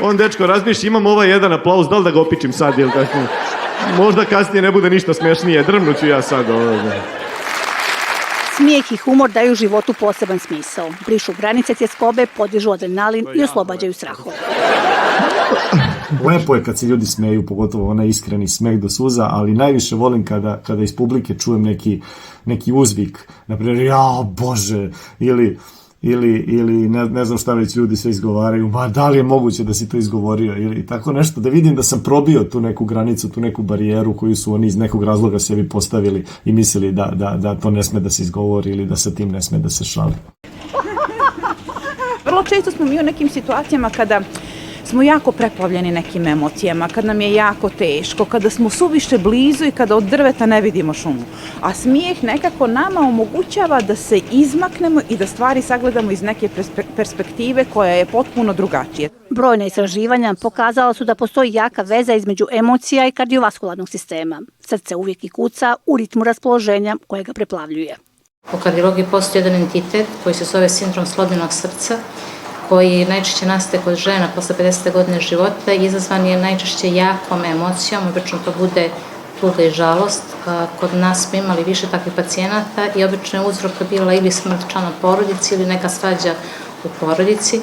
On dečko razmišlja, imam ovaj jedan aplauz, da li da ga opičim sad ili kasnije? Možda kasnije ne bude ništa smešnije, drvnuću ja sad. Smijeh i humor daju životu poseban smisao. Brišu granice tjeskobe, podižu adrenalin i oslobađaju strahove. Lepo je kad se ljudi smeju, pogotovo onaj iskreni smeh do suza, ali najviše volim kada iz publike čujem neki uzvik, naprimjer, ja Bože, ili ne znam šta već ljudi sve izgovaraju, ma da li je moguće da si to izgovorio, ili tako nešto, da vidim da sam probio tu neku granicu, tu neku barijeru koju su oni iz nekog razloga sebi postavili i mislili da to ne sme da se izgovori ili da sa tim ne sme da se šali. Vrlo često smo mi u nekim situacijama kada smo jako preplavljeni nekim emocijama, kad nam je jako teško, kada smo suviše blizu i kada od drveta ne vidimo šumu. A smijeh nekako nama omogućava da se izmaknemo i da stvari sagledamo iz neke perspektive koja je potpuno drugačija. Brojna istraživanja pokazala su da postoji jaka veza između emocija i kardiovaskularnog sistema. Srce uvijek i kuca u ritmu raspoloženja koje ga preplavljuje. U kardiologiji postoji jedan entitet koji se zove sindrom slomljenog srca, koji najčešće nastaje kod žena posle 50. godine života i izazvan je najčešće jakom emocijom, obično to bude tuga i žalost. Kod nas smo imali više takvih pacijenata i obično je uzrok bila ili smrt člana porodice ili neka svađa u porodici.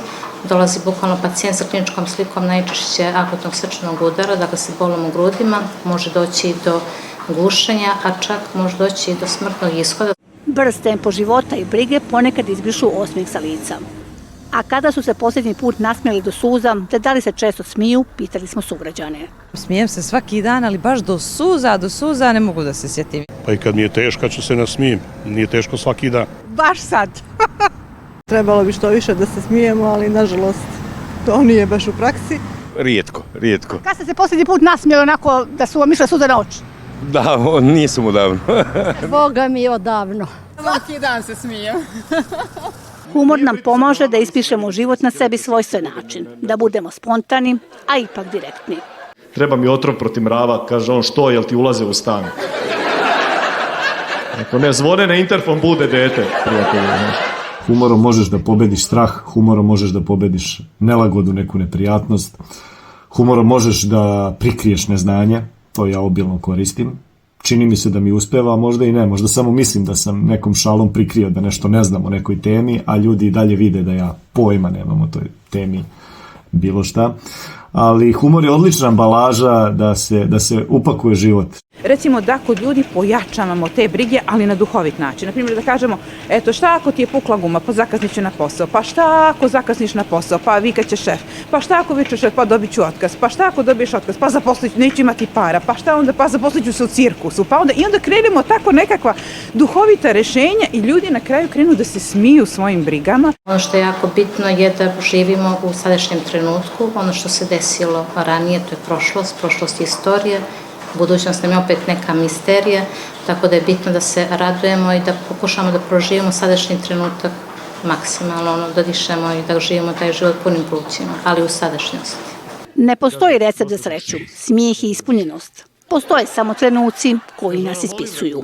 Dolazi bukvalno pacijent sa kliničkom slikom najčešće akutnog srčanog udara, dakle sa bolom u grudima, može doći do gušenja, a čak može doći i do smrtnog ishoda. Brz tempo života i brige ponekad izbrišu osmijeh sa lica. A kada su se posljednji put nasmijali do suza, te da li se često smiju, pitali smo sugrađane. Smijem se svaki dan, ali baš do suza ne mogu da se sjetim. Pa i kad mi je teško, ću se nasmijem. Nije teško svaki dan. Baš sad. Trebalo bi što više da se smijemo, ali nažalost to nije baš u praksi. Rijetko. Kad ste se posljednji put nasmijali onako da su vam išle suze na oči? Da, nisam odavno. Boga mi odavno. Svaki dan se smijem. Humor nam pomaže da ispišemo život na sebi svojstven način, da budemo spontani, a ipak direktni. Treba mi otrov protiv mrava, kaže on, što, jel ti ulaze u stan? Ako ne zvone na interfon, bude dete, prijatelji. Humorom možeš da pobediš strah, humorom možeš da pobediš nelagodu, neku neprijatnost, humorom možeš da prikriješ neznanje, to ja obilno koristim. Čini mi se da mi uspeva, a možda i ne, možda samo mislim da sam nekom šalom prikrio da nešto ne znam o nekoj temi, a ljudi i dalje vide da ja pojma nemam o toj temi bilo šta. Ali humor je odlična ambalaža da se upakuje život. Recimo da kod ljudi pojačavamo te brige, ali na duhovit način. Naprimjer da kažemo, eto šta ako ti je pukla guma, pa zakasnit ću na posao, pa šta ako zakasniš na posao, pa vikaće šef, pa šta ako viče šef, pa dobit ću otkaz, pa šta ako dobiješ otkaz, pa zaposlit ću, neću imati para, pa šta onda, pa zaposlit ću se u cirkusu, pa onda, i onda krenemo tako nekakva duhovita rešenja i ljudi na kraju krenu da se smiju svojim brigama. Ono što je jako bitno je da živimo u sadašnjem trenutku, ono što se desilo ranije, to je prošlost je istorija. Budućnost nam je opet neka misterija, tako da je bitno da se radujemo i da pokušamo da proživimo sadašnji trenutak maksimalno, da dišemo i da živimo taj život punim plućima, ali u sadašnjosti. Ne postoji recept za sreću, smijeh i ispunjenost. Postoje samo trenuci koji nas ispisuju.